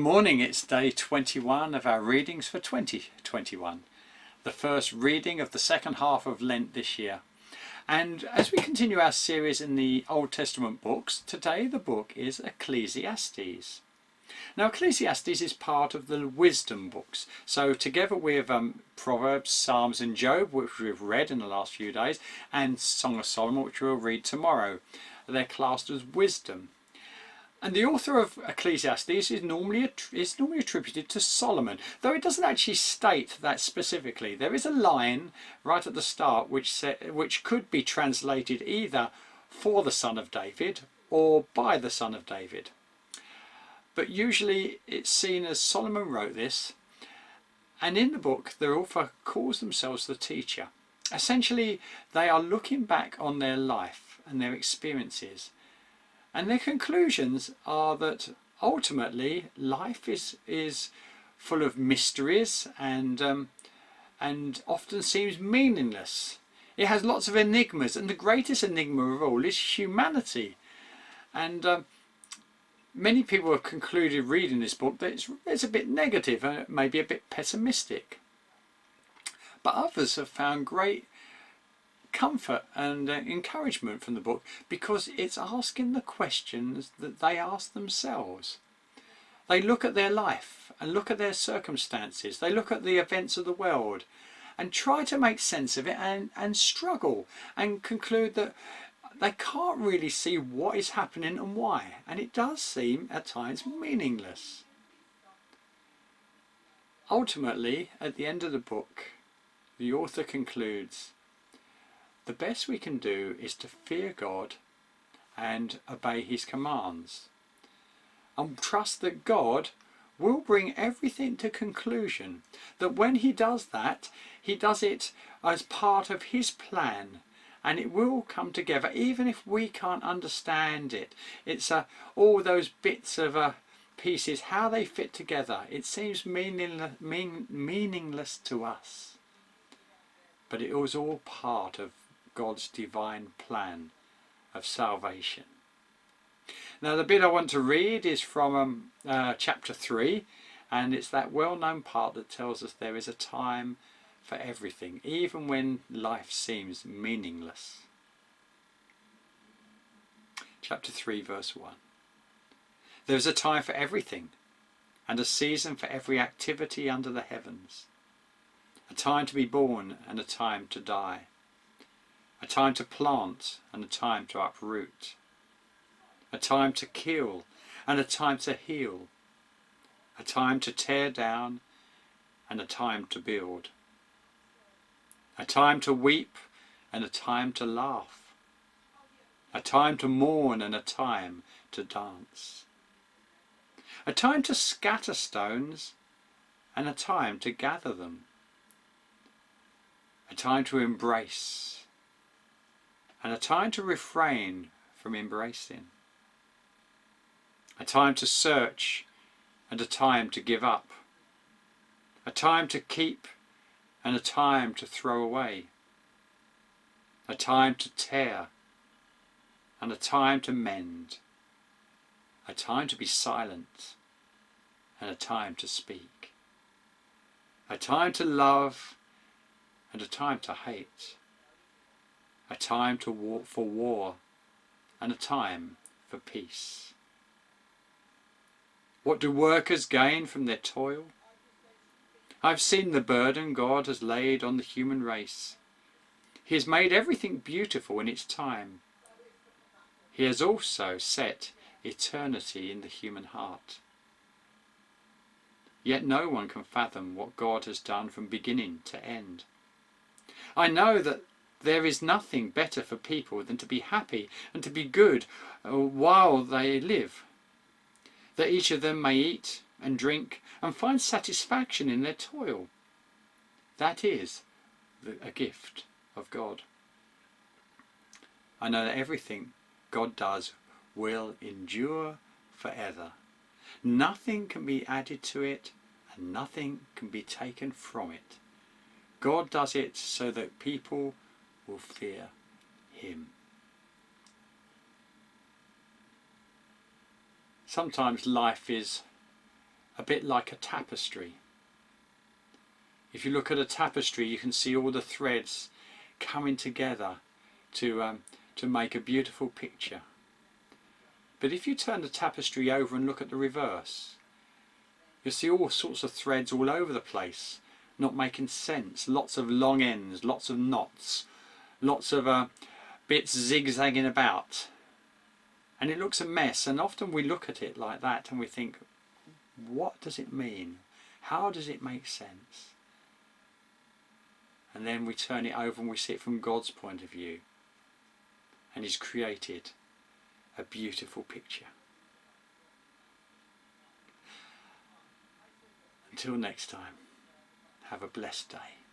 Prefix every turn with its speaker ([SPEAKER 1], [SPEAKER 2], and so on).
[SPEAKER 1] morning, it's day 21 of our readings for 2021, the first reading of the second half of Lent this year. And as we continue our series in the Old Testament books, today the book is Ecclesiastes. Now Ecclesiastes is part of the wisdom books, so together with Proverbs, Psalms and Job, which we've read in the last few days, and Song of Solomon, which we'll read tomorrow, they're classed as wisdom. And the author of Ecclesiastes is normally attributed to Solomon, though it doesn't actually state that specifically. There is a line right at the start which could be translated either for the son of David or by the son of David. But usually it's seen as Solomon wrote this, and in the book the author calls themselves the teacher. Essentially, they are looking back on their life and their experiences. And their conclusions are that ultimately life is full of mysteries and often seems meaningless. It has lots of enigmas, and the greatest enigma of all is humanity. And many people have concluded reading this book that it's a bit negative and maybe a bit pessimistic. But others have found great comfort and encouragement from the book because it's asking the questions that they ask themselves. They look at their life and look at their circumstances. They look at the events of the world and try to make sense of it and struggle and conclude that they can't really see what is happening and why. And it does seem at times meaningless. Ultimately, at the end of the book, the author concludes, the best we can do is to fear God and obey his commands, and trust that God will bring everything to conclusion, that when he does that, he does it as part of his plan, and it will come together even if we can't understand it. It's all those bits of pieces, how they fit together. It seems meaningless to us, but it was all part of God's divine plan of salvation. Now the bit I want to read is from chapter 3, and it's that well-known part that tells us there is a time for everything, even when life seems meaningless. Chapter 3 verse 1. There is a time for everything, and a season for every activity under the heavens. A time to be born and a time to die. A time to plant and a time to uproot. A time to kill and a time to heal. A time to tear down and a time to build. A time to weep and a time to laugh. A time to mourn and a time to dance. A time to scatter stones and a time to gather them. A time to embrace and a time to refrain from embracing. A time to search and a time to give up. A time to keep and a time to throw away. A time to tear and a time to mend. A time to be silent and a time to speak. A time to love and a time to hate. A time to walk for war and a time for peace. What do workers gain from their toil? I've seen the burden God has laid on the human race. He has made everything beautiful in its time. He has also set eternity in the human heart. Yet no one can fathom what God has done from beginning to end. I know that there is nothing better for people than to be happy and to be good while they live, that each of them may eat and drink and find satisfaction in their toil. That is a gift of God. I know that everything God does will endure forever. Nothing can be added to it and nothing can be taken from it. God does it so that people will fear him. Sometimes life is a bit like a tapestry. If you look at a tapestry, you can see all the threads coming together to make a beautiful picture. But if you turn the tapestry over and look at the reverse, you'll see all sorts of threads all over the place, not making sense. Lots of long ends, lots of knots, lots of bits zigzagging about. And it looks a mess, and often we look at it like that and we think, what does it mean? How does it make sense? And then we turn it over and we see it from God's point of view. And He's created a beautiful picture. Until next time, have a blessed day.